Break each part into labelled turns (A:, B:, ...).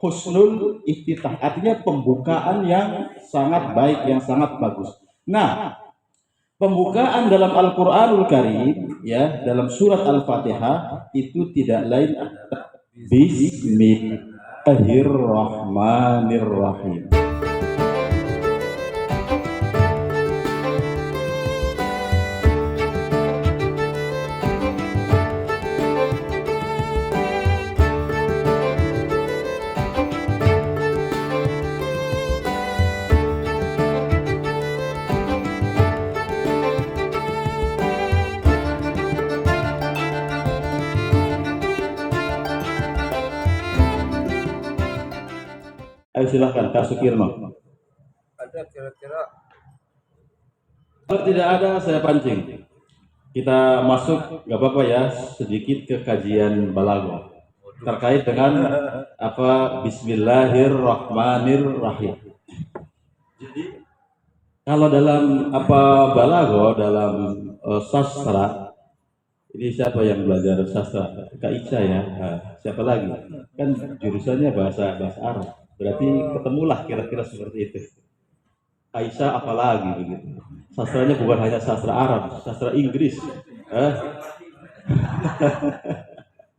A: husnul iftitah, artinya pembukaan yang sangat baik, yang sangat bagus. Nah, pembukaan dalam Al-Qur'anul Karim ya, dalam surat Al-Fatihah itu tidak lain adalah Bismillahirrahmanirrahim. Ayo silakan Kak Sukirno.
B: Ada kira-kira?
A: Kalau tidak ada saya pancing. Kita masuk nggak apa-apa ya, sedikit ke kajian balaghah terkait dengan apa Bismillahirrahmanirrahim. Jadi kalau dalam apa balaghah, dalam sastra, ini siapa yang belajar sastra? Kak Ica ya. Nah, siapa lagi? Kan jurusannya bahasa Arab. Berarti ketemulah kira-kira seperti itu. Aisyah apalagi begitu. Sastranya bukan hanya sastra Arab, sastra Inggris.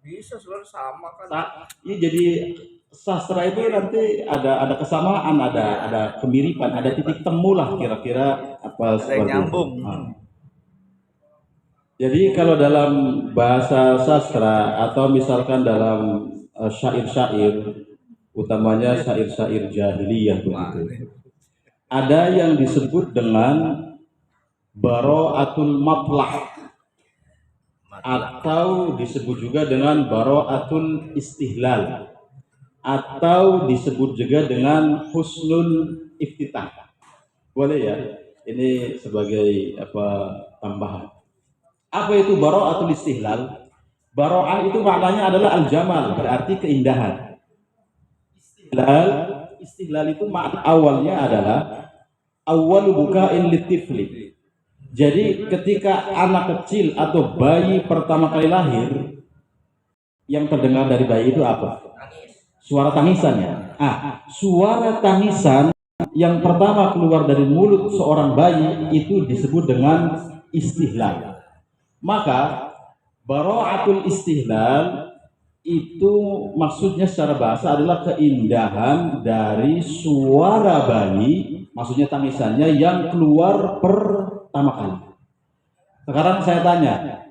B: Bisa sebenarnya sama kan?
A: Iya, jadi sastra itu nanti ada kesamaan, ada kemiripan, ada titik temu lah kira-kira apa seperti
B: nyambung.
A: Jadi kalau dalam bahasa sastra atau misalkan dalam syair-syair, utamanya syair-syair jahiliyah begitu, ada yang disebut dengan bara'atul matlah atau disebut juga dengan bara'atul istihlal atau disebut juga dengan husnul iftitah. Boleh ya? Ini sebagai apa tambahan. Apa itu bara'atul istihlal? Bara'ah itu maknanya adalah al-jamal, berarti keindahan. Istihlal itu makna awalnya adalah awal buka'in litifli. Jadi ketika anak kecil atau bayi pertama kali lahir, yang terdengar dari bayi itu apa? Suara tangisannya. Suara tangisan yang pertama keluar dari mulut seorang bayi itu disebut dengan istihlal. Maka bara'atul istihlal itu maksudnya secara bahasa adalah keindahan dari suara bayi, maksudnya tangisannya yang keluar pertama kali. Sekarang saya tanya,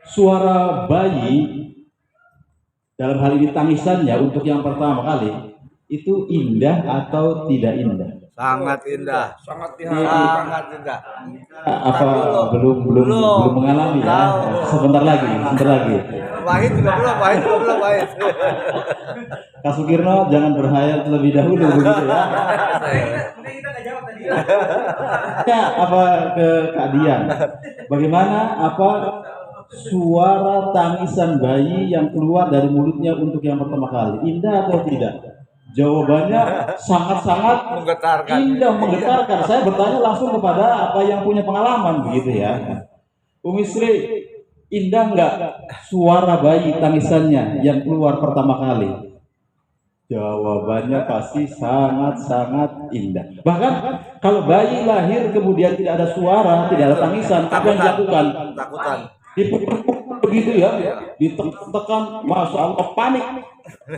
A: suara bayi dalam hal ini tangisannya untuk yang pertama kali itu indah atau tidak indah?
B: Sangat indah, sangat indah.
A: Apa belum mengalami ya? Sebentar lagi.
B: Wahid juga belum.
A: Kak Sukirno jangan berhayal terlebih dahulu begitu ya.
B: Kita nggak jawab tadi.
A: Ya, apa ke Kak Dian? Bagaimana apa suara tangisan bayi yang keluar dari mulutnya untuk yang pertama kali? Indah atau tidak? Jawabannya sangat-sangat indah, menggetarkan. Saya bertanya langsung kepada apa yang punya pengalaman begitu ya. Umi Sri, indah nggak suara bayi tangisannya yang keluar pertama kali? Jawabannya pasti sangat-sangat indah. Bahkan kalau bayi lahir kemudian tidak ada suara, tidak ada tangisan, apa yang dilakukan?
B: Takutan.
A: Dipukul begitu ya, ditekan, masya Allah, panik,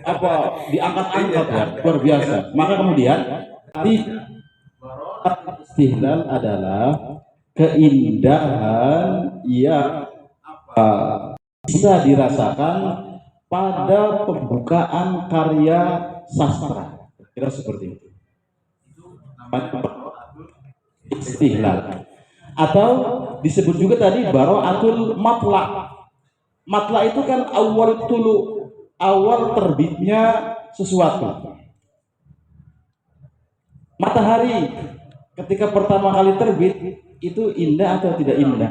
A: apa diangkat-angkat ya, luar biasa. Maka kemudian istihlal adalah keindahan yang bisa dirasakan pada pembukaan karya sastra. Kira seperti itu. Istihlal. Atau disebut juga tadi bara'atul matla. Matla itu kan awal terbitnya sesuatu. Matahari ketika pertama kali terbit itu indah atau tidak indah?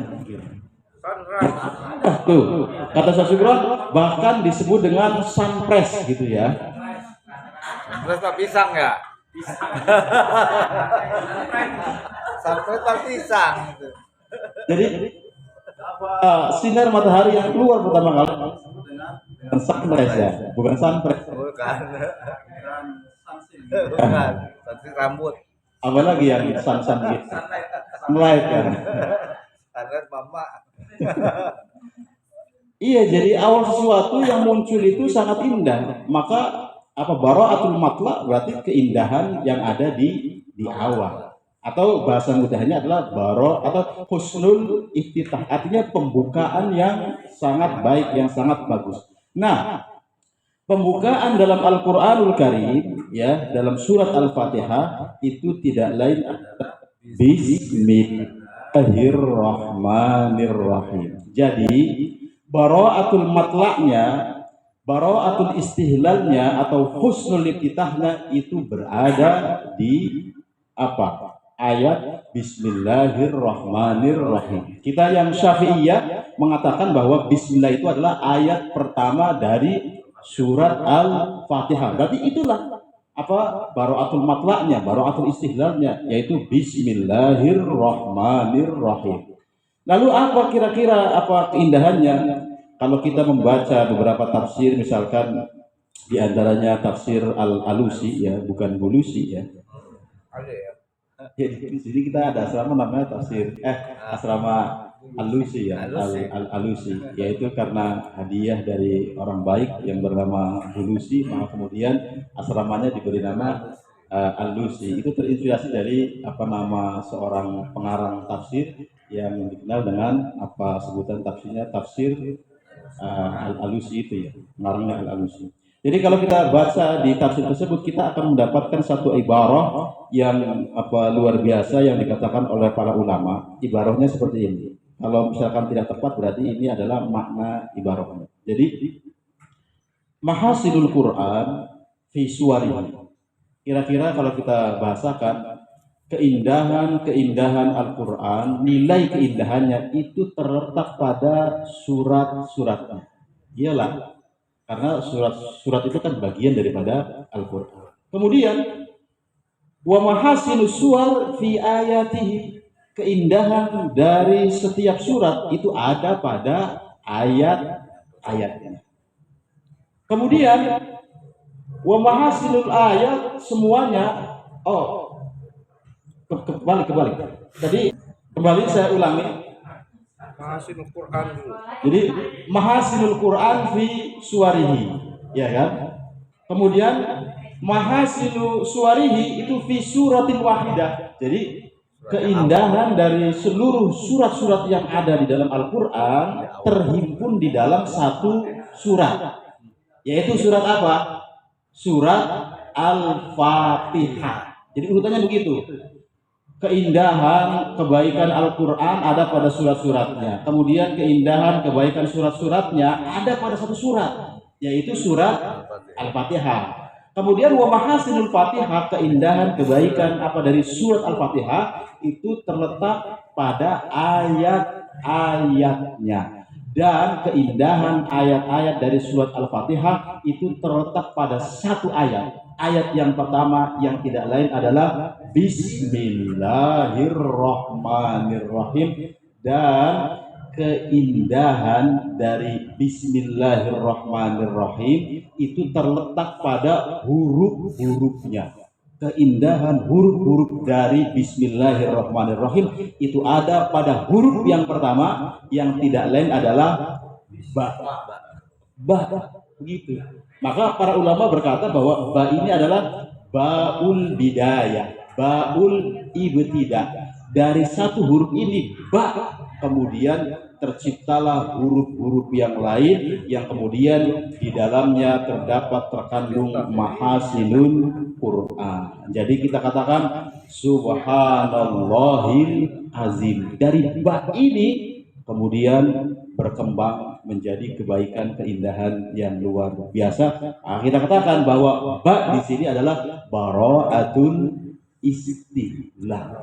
A: Tuh, kata Sasubron bahkan disebut dengan sunpress gitu ya.
B: Sunpress apa pisang ya? Sunpress apa pisang gitu.
A: Jadi sinar matahari yang keluar pertama kali disebut dengan Sunrise ya, bukan sunrise.
B: Bukan. Bukan. Sunset rambut.
A: Apalagi yang sun gitu. Sunlight kan.
B: Sunset mama.
A: Iya, jadi awal sesuatu yang muncul itu sangat indah. Maka apa baraatul matla berarti keindahan yang ada di awal. Atau bahasa mudahnya adalah baro atau husnul iftitah. Artinya pembukaan yang sangat baik, yang sangat bagus. Nah, pembukaan dalam Al-Qur'anul Karim ya, dalam surat Al-Fatihah itu tidak lain adalah Bismillahirrahmanirrahim. Jadi baraatul matla'nya, baraatul istihlalnya atau husnul iftitahnya itu berada di apa? Ayat Bismillahirrahmanirrahim. Kita yang Syafi'iyah mengatakan bahwa Bismillah itu adalah ayat pertama dari surat Al-Fatihah. Berarti itulah apa baraatul matla'nya, baraatul istihlalnya, yaitu Bismillahirrahmanirrahim. Lalu apa kira-kira apa keindahannya? Kalau kita membaca beberapa tafsir, misalkan di antaranya tafsir Al-Alusi ya, bukan Bulusi ya.
B: Ada ya.
A: Jadi di sini kita ada asrama namanya tafsir asrama Al-Alusi ya, Al-Alusi, yaitu karena hadiah dari orang baik yang bernama Bulusi, maka kemudian asramanya diberi nama Al-Alusi. Itu terinspirasi dari apa nama seorang pengarang tafsir yang dikenal dengan apa sebutan tafsirnya tafsir Al-Alusi itu ya, pengarangnya Al-Alusi. Jadi kalau kita baca di tafsir tersebut, kita akan mendapatkan satu ibarah yang apa luar biasa yang dikatakan oleh para ulama. Ibarahnya seperti ini. Kalau misalkan tidak tepat berarti ini adalah makna ibarahnya. Jadi mahasinul Quran fi suwarihi. Kira-kira kalau kita bahasakan keindahan Al-Quran, nilai keindahannya itu terletak pada surat-suratnya. Iyalah, karena surat itu kan bagian daripada Al-Quran. Kemudian wa mahasinus suwar fi ayatihi, keindahan dari setiap surat itu ada pada ayat-ayatnya. Kemudian wa mahasinul ayat, semuanya kembali. Jadi kembali saya ulangi.
B: Mahasinul Quran dulu.
A: Jadi mahasinul Quran fi suwarihi, ya kan? Kemudian mahasinu suwarihi itu fi suratin wahidah. Jadi keindahan dari seluruh surat-surat yang ada di dalam Al-Quran terhimpun di dalam satu surat. Yaitu surat apa? Surat Al-Fatihah. Jadi urutannya begitu. Keindahan kebaikan Al-Quran ada pada surat-suratnya. Kemudian keindahan kebaikan surat-suratnya ada pada satu surat, yaitu surat Al-Fatihah. Kemudian wa mahasinul Fatihah, keindahan kebaikan apa dari surat Al-Fatihah itu terletak pada ayat-ayatnya. Dan keindahan ayat-ayat dari surat Al-Fatihah itu terletak pada satu ayat. Ayat yang pertama yang tidak lain adalah Bismillahirrahmanirrahim, dan keindahan dari Bismillahirrahmanirrahim itu terletak pada huruf-hurufnya. Keindahan huruf-huruf dari Bismillahirrahmanirrahim itu ada pada huruf yang pertama yang tidak lain adalah ba. Begitu. Maka para ulama berkata bahwa ba ini adalah baul bidayah, baul ibtidah. Dari satu huruf ini ba, kemudian terciptalah huruf-huruf yang lain yang kemudian di dalamnya terkandung mahasinul Quran. Jadi kita katakan subhanallahil azim. Dari ba ini kemudian berkembang menjadi kebaikan keindahan yang luar biasa. Kita katakan bahwa ba di sini adalah bara'atun istihlah.